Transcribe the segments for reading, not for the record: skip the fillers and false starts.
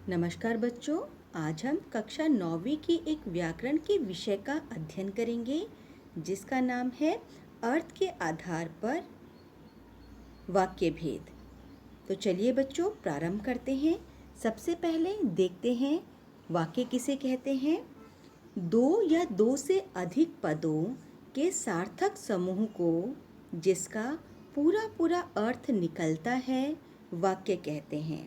नमस्कार बच्चों। आज हम कक्षा 9वीं की एक व्याकरण के विषय का अध्ययन करेंगे जिसका नाम है अर्थ के आधार पर वाक्य भेद। तो चलिए बच्चों प्रारंभ करते हैं। सबसे पहले देखते हैं वाक्य किसे कहते हैं। दो या दो से अधिक पदों के सार्थक समूह को जिसका पूरा पूरा अर्थ निकलता है वाक्य कहते हैं।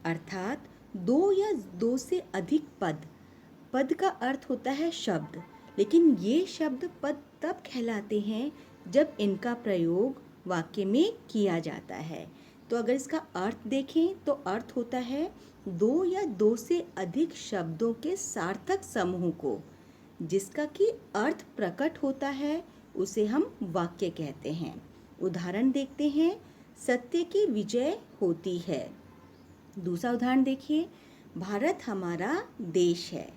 अर्थात दो या दो से अधिक पद का अर्थ होता है शब्द, लेकिन ये शब्द पद तब कहलाते हैं जब इनका प्रयोग वाक्य में किया जाता है। तो अगर इसका अर्थ देखें तो अर्थ होता है दो या दो से अधिक शब्दों के सार्थक समूह को जिसका कि अर्थ प्रकट होता है उसे हम वाक्य कहते हैं। उदाहरण देखते हैं, सत्य की विजय होती है। दूसरा उदाहरण देखिए, भारत हमारा देश है।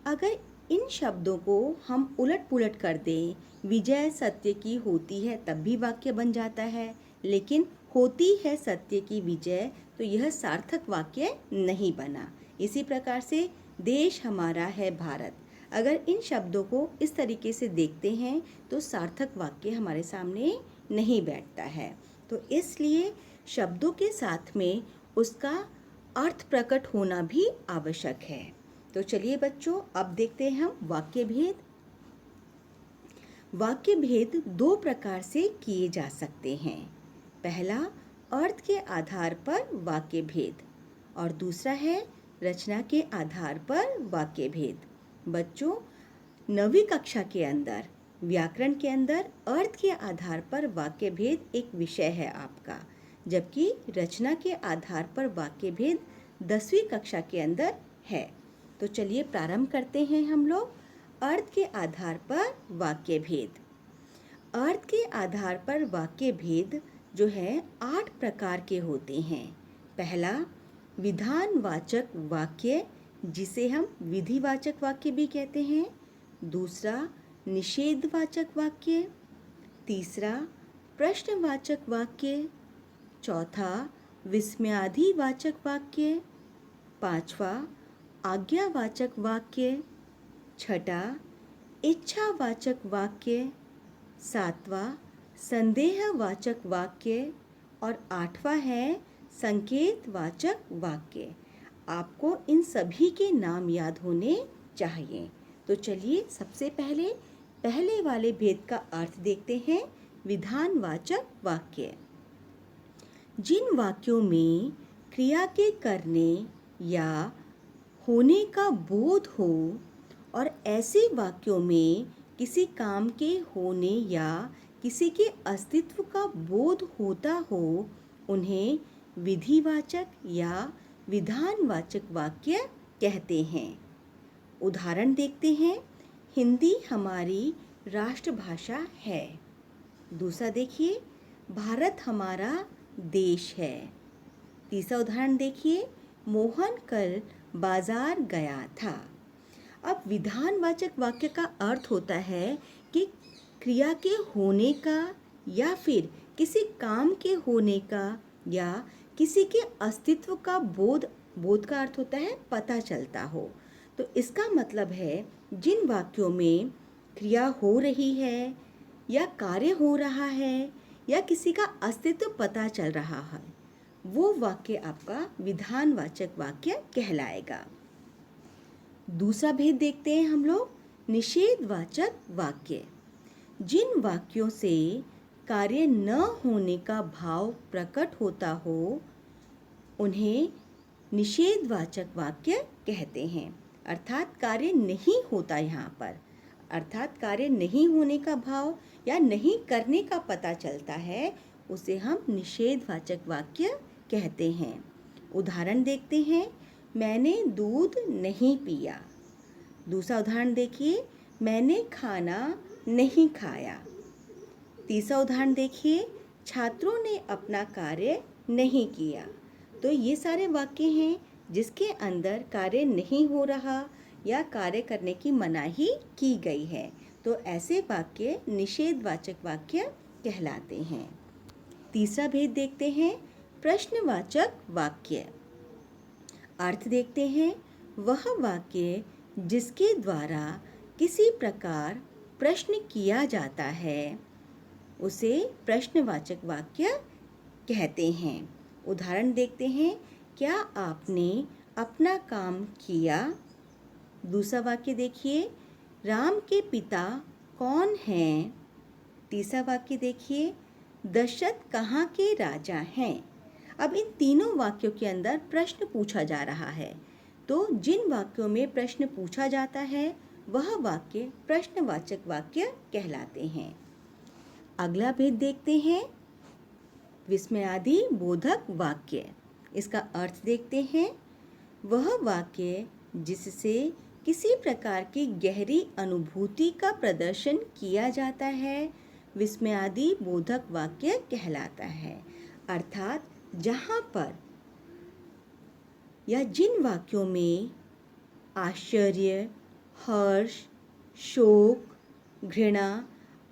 अगर इन शब्दों को हम उलट पुलट कर दें, विजय सत्य की होती है तब भी वाक्य बन जाता है, लेकिन होती है सत्य की विजय तो यह सार्थक वाक्य नहीं बना। इसी प्रकार से देश हमारा है भारत, अगर इन शब्दों को इस तरीके से देखते हैं तो सार्थक वाक्य हमारे सामने नहीं बैठता है। तो इसलिए शब्दों के साथ में उसका अर्थ प्रकट होना भी आवश्यक है। तो चलिए बच्चों अब देखते हैं हम वाक्य भेद। वाक्य भेद दो प्रकार से किए जा सकते हैं। पहला अर्थ के आधार पर वाक्य भेद और दूसरा है रचना के आधार पर वाक्य भेद। बच्चों 9वीं कक्षा के अंदर व्याकरण के अंदर अर्थ के आधार पर वाक्य भेद एक विषय है आपका, जबकि रचना के आधार पर वाक्य भेद 10वीं कक्षा के अंदर है। तो चलिए प्रारंभ करते हैं हम लोग अर्थ के आधार पर वाक्य भेद। अर्थ के आधार पर वाक्य भेद जो है 8 प्रकार के होते हैं। पहला विधानवाचक वाक्य जिसे हम विधिवाचक वाक्य भी कहते हैं। दूसरा निषेधवाचक वाक्य। तीसरा प्रश्नवाचक वाक्य। चौथा विस्मयादिवाचक वाक्य। पांचवा आज्ञावाचक वाक्य। छठा इच्छावाचक वाक्य। सातवां संदेहवाचक वाक्य और आठवां है संकेतवाचक वाक्य। आपको इन सभी के नाम याद होने चाहिए। तो चलिए सबसे पहले वाले भेद का अर्थ देखते हैं, विधानवाचक वाक्य। जिन वाक्यों में क्रिया के करने या होने का बोध हो और ऐसे वाक्यों में किसी काम के होने या किसी के अस्तित्व का बोध होता हो उन्हें विधिवाचक या विधानवाचक वाक्य कहते हैं। उदाहरण देखते हैं, हिंदी हमारी राष्ट्रभाषा है। दूसरा देखिए, भारत हमारा देश है। तीसरा उदाहरण देखिए, मोहन कल बाजार गया था। अब विधानवाचक वाक्य का अर्थ होता है कि क्रिया के होने का या फिर किसी काम के होने का या किसी के अस्तित्व का बोध का अर्थ होता है पता चलता हो। तो इसका मतलब है जिन वाक्यों में क्रिया हो रही है या कार्य हो रहा है या किसी का अस्तित्व पता चल रहा है वो वाक्य आपका विधानवाचक वाक्य कहलाएगा। दूसरा भेद देखते हैं हम लोग, निषेधवाचक वाक्य। जिन वाक्यों से कार्य न होने का भाव प्रकट होता हो उन्हें निषेधवाचक वाक्य कहते हैं। अर्थात कार्य नहीं होता यहाँ पर, अर्थात कार्य नहीं होने का भाव या नहीं करने का पता चलता है, उसे हम निषेधवाचक वाक्य कहते हैं। उदाहरण देखते हैं, मैंने दूध नहीं पिया। दूसरा उदाहरण देखिए, मैंने खाना नहीं खाया। तीसरा उदाहरण देखिए, छात्रों ने अपना कार्य नहीं किया। तो ये सारे वाक्य हैं जिसके अंदर कार्य नहीं हो रहा या कार्य करने की मनाही की गई है। तो ऐसे वाक्य निषेधवाचक वाक्य कहलाते हैं। तीसरा भेद देखते हैं, प्रश्नवाचक वाक्य। अर्थ देखते हैं। वह वाक्य जिसके द्वारा किसी प्रकार प्रश्न किया जाता है उसे प्रश्नवाचक वाक्य कहते हैं। उदाहरण देखते हैं। क्या आपने अपना काम किया? दूसरा वाक्य देखिए। राम के पिता कौन हैं? तीसरा वाक्य देखिए। दशरथ कहाँ के राजा हैं? अब इन तीनों वाक्यों के अंदर प्रश्न पूछा जा रहा है, तो जिन वाक्यों में प्रश्न पूछा जाता है वह वाक्य प्रश्नवाचक वाक्य कहलाते हैं। अगला भेद देखते हैं। विस्मयादि बोधक वाक्य। इसका अर्थ देखते हैं। वह वाक्य जिससे किसी प्रकार की गहरी अनुभूति का प्रदर्शन किया जाता है विस्मयादि बोधक वाक्य कहलाता है। अर्थात जहाँ पर या जिन वाक्यों में आश्चर्य, हर्ष, शोक, घृणा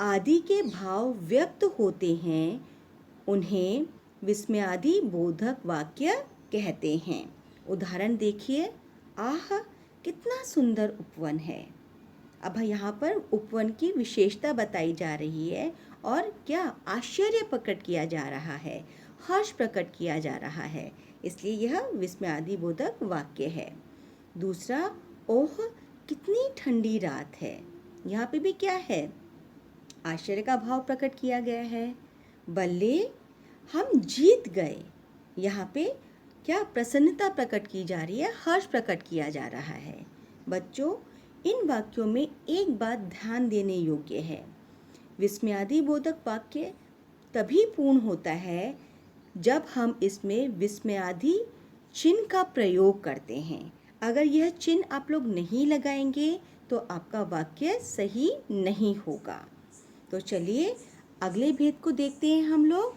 आदि के भाव व्यक्त होते हैं उन्हें विस्मयादि बोधक वाक्य कहते हैं। उदाहरण देखिए। आह, कितना सुंदर उपवन है। अब यहाँ पर उपवन की विशेषता बताई जा रही है और क्या आश्चर्य प्रकट किया जा रहा है, हर्ष प्रकट किया जा रहा है, इसलिए यह विस्मयादि बोधक वाक्य है। दूसरा, ओह कितनी ठंडी रात है। यहाँ पे भी क्या है, आश्चर्य का भाव प्रकट किया गया है। बल्ले हम जीत गए, यहाँ पे क्या प्रसन्नता प्रकट की जा रही है, हर्ष प्रकट किया जा रहा है। बच्चों, इन वाक्यों में एक बात ध्यान देने योग्य है। विस्मयादि बोधक वाक्य तभी पूर्ण होता है जब हम इसमें विस्मयादि चिन्ह का प्रयोग करते हैं। अगर यह चिन्ह आप लोग नहीं लगाएंगे तो आपका वाक्य सही नहीं होगा। तो चलिए अगले भेद को देखते हैं हम लोग।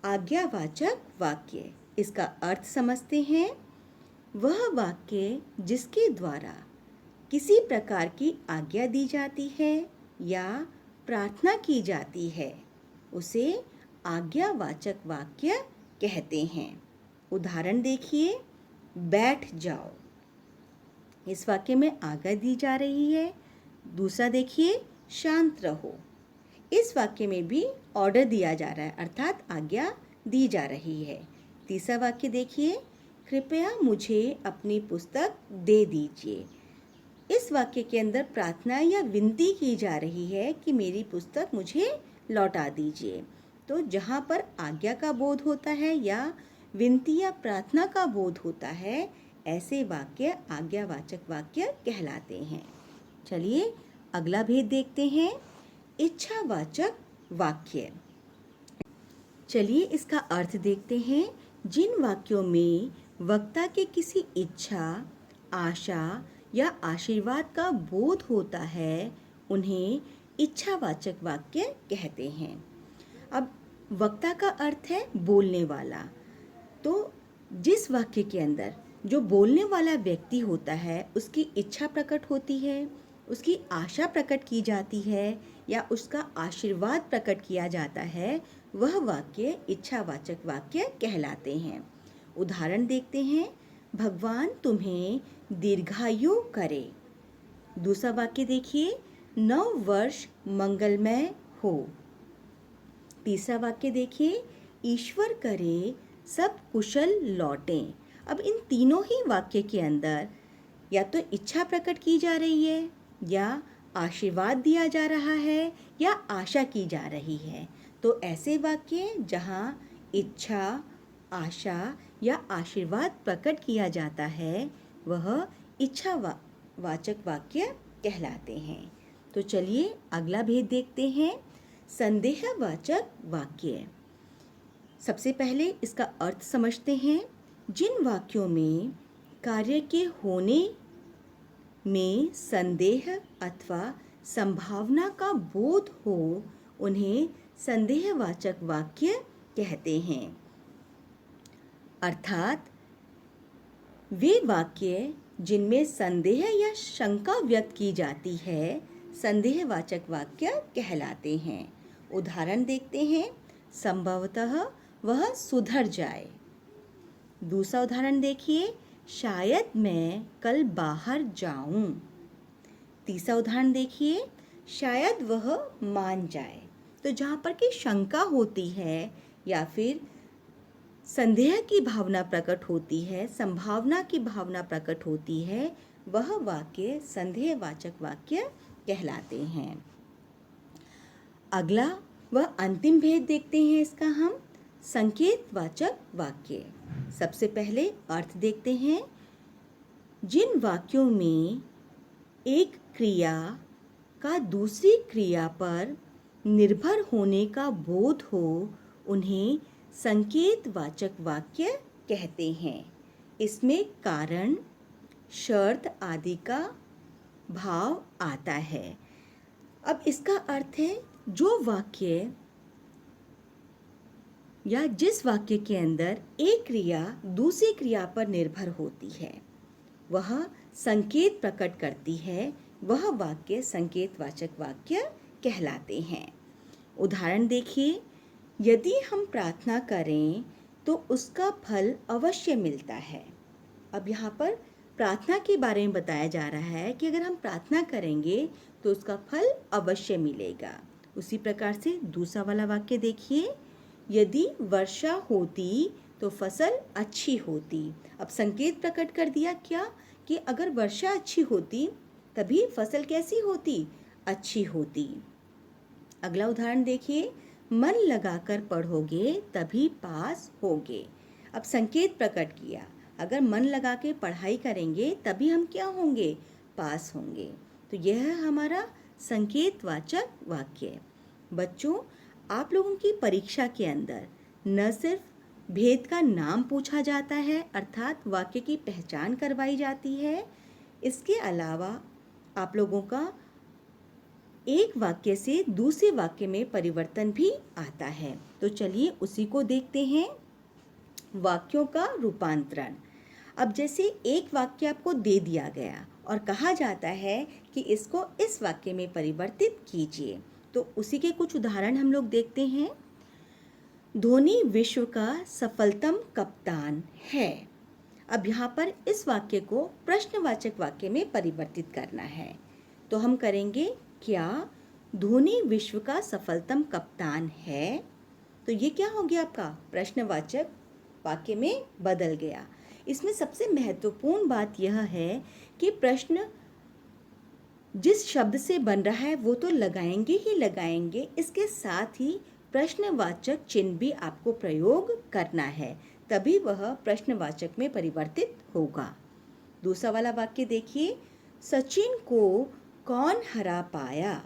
आज्ञावाचक वाक्य। इसका अर्थ समझते हैं। वह वाक्य जिसके द्वारा किसी प्रकार की आज्ञा दी जाती है या प्रार्थना की जाती है उसे आज्ञावाचक वाक्य कहते हैं। उदाहरण देखिए। बैठ जाओ, इस वाक्य में आज्ञा दी जा रही है। दूसरा देखिए, शांत रहो, इस वाक्य में भी ऑर्डर दिया जा रहा है अर्थात आज्ञा दी जा रही है। तीसरा वाक्य देखिए। कृपया मुझे अपनी पुस्तक दे दीजिए, इस वाक्य के अंदर प्रार्थना या विनती की जा रही है कि मेरी पुस्तक मुझे लौटा दीजिए। तो जहाँ पर आज्ञा का बोध होता है या विनती या प्रार्थना का बोध होता है ऐसे वाक्य आज्ञावाचक वाक्य कहलाते हैं। चलिए अगला भेद देखते हैं। इच्छावाचक वाक्य। चलिए इसका अर्थ देखते हैं। जिन वाक्यों में वक्ता के किसी इच्छा, आशा या आशीर्वाद का बोध होता है उन्हें इच्छावाचक वाक्य कहते हैं। अब वक्ता का अर्थ है बोलने वाला, तो जिस वाक्य के अंदर जो बोलने वाला व्यक्ति होता है उसकी इच्छा प्रकट होती है, उसकी आशा प्रकट की जाती है या उसका आशीर्वाद प्रकट किया जाता है, वह वाक्य इच्छावाचक वाक्य कहलाते हैं। उदाहरण देखते हैं। भगवान तुम्हें दीर्घायु करे। दूसरा वाक्य देखिए। नव वर्ष मंगलमय हो। तीसरा वाक्य देखिए। ईश्वर करे सब कुशल लौटें। अब इन तीनों ही वाक्य के अंदर या तो इच्छा प्रकट की जा रही है या आशीर्वाद दिया जा रहा है या आशा की जा रही है। तो ऐसे वाक्य जहाँ इच्छा, आशा या आशीर्वाद प्रकट किया जाता है वह इच्छावाचक वाक्य कहलाते हैं। तो चलिए अगला भेद देखते हैं। संदेहवाचक वाक्य। सबसे पहले इसका अर्थ समझते हैं। जिन वाक्यों में कार्य के होने में संदेह अथवा संभावना का बोध हो उन्हें संदेहवाचक वाक्य कहते हैं। अर्थात वे वाक्य जिनमें संदेह या शंका व्यक्त की जाती है संदेहवाचक वाक्य कहलाते हैं। उदाहरण देखते हैं। संभवतः वह सुधर जाए। दूसरा उदाहरण देखिए। शायद मैं कल बाहर जाऊं। तीसरा उदाहरण देखिए, शायद वह मान जाए। तो जहाँ पर कि शंका होती है या फिर संदेह की भावना प्रकट होती है, संभावना की भावना प्रकट होती है, वह वाक्य संदेहवाचक वाक्य कहलाते हैं। अगला वह अंतिम भेद देखते हैं इसका हम, संकेतवाचक वाक्य। सबसे पहले अर्थ देखते हैं। जिन वाक्यों में एक क्रिया का दूसरी क्रिया पर निर्भर होने का बोध हो, उन्हें संकेतवाचक वाक्य कहते हैं। इसमें कारण, शर्त आदि का भाव आता है। अब इसका अर्थ है जो वाक्य या जिस वाक्य के अंदर एक क्रिया दूसरी क्रिया पर निर्भर होती है, वह संकेत प्रकट करती है, वह वाक्य संकेतवाचक वाक्य कहलाते हैं। उदाहरण देखिए, यदि हम प्रार्थना करें तो उसका फल अवश्य मिलता है। अब यहाँ पर प्रार्थना के बारे में बताया जा रहा है कि अगर हम प्रार्थना करेंगे तो उसका फल अवश्य मिलेगा। उसी प्रकार से दूसरा वाला वाक्य देखिए, यदि वर्षा होती तो फसल अच्छी होती। अब संकेत प्रकट कर दिया क्या कि अगर वर्षा अच्छी होती तभी फसल कैसी होती, अच्छी होती। अगला उदाहरण देखिए, मन लगाकर पढ़ोगे तभी पास होगे। अब संकेत प्रकट किया, अगर मन लगा के पढ़ाई करेंगे तभी हम क्या होंगे, पास होंगे। तो यह है हमारा संकेतवाचक वाक्य। बच्चों, आप लोगों की परीक्षा के अंदर न सिर्फ भेद का नाम पूछा जाता है अर्थात वाक्य की पहचान करवाई जाती है, इसके अलावा आप लोगों का एक वाक्य से दूसरे वाक्य में परिवर्तन भी आता है। तो चलिए उसी को देखते हैं, वाक्यों का रूपांतरण। अब जैसे एक वाक्य आपको दे दिया गया और कहा जाता है कि इसको इस वाक्य में परिवर्तित कीजिए, तो उसी के कुछ उदाहरण हम लोग देखते हैं। धोनी विश्व का सफलतम कप्तान है। अब यहाँ पर इस वाक्य को प्रश्नवाचक वाक्य में परिवर्तित करना है, तो हम करेंगे क्या धोनी विश्व का सफलतम कप्तान है। तो ये क्या हो गया, आपका प्रश्नवाचक वाक्य में बदल गया। इसमें सबसे महत्वपूर्ण बात यह है कि प्रश्न जिस शब्द से बन रहा है वो तो लगाएंगे ही लगाएंगे, इसके साथ ही प्रश्नवाचक चिन्ह भी आपको प्रयोग करना है, तभी वह प्रश्नवाचक में परिवर्तित होगा। दूसरा वाला वाक्य देखिए, सचिन को कौन हरा पाया।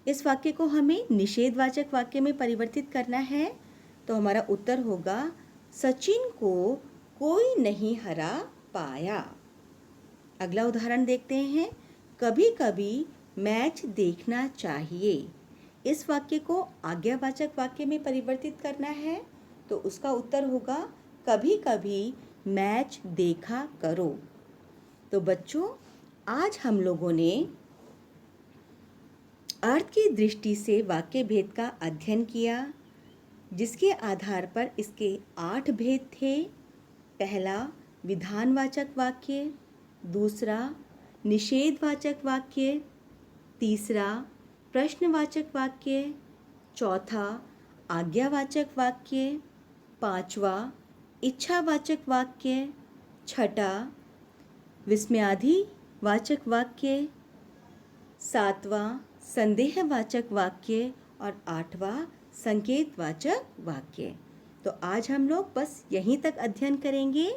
इस वाक्य को हमें निषेधवाचक वाक्य में परिवर्तित करना है, तो हमारा उत्तर होगा सचिन को कोई नहीं हरा पाया। अगला उदाहरण देखते हैं, कभी कभी मैच देखना चाहिए। इस वाक्य को आज्ञावाचक वाक्य में परिवर्तित करना है, तो उसका उत्तर होगा कभी कभी मैच देखा करो। तो बच्चों, आज हम लोगों ने अर्थ की दृष्टि से वाक्य भेद का अध्ययन किया, जिसके आधार पर इसके 8 भेद थे। पहला विधानवाचक वाक्य, दूसरा निषेधवाचक वाक्य, तीसरा प्रश्नवाचक वाक्य, चौथा आज्ञावाचक वाक्य, पांचवा इच्छावाचक वाक्य, छठा विस्मयादिवाचक वाक्य, सातवां संदेहवाचक वाक्य और आठवां संकेतवाचक वाक्य। तो आज हम लोग बस यहीं तक अध्ययन करेंगे।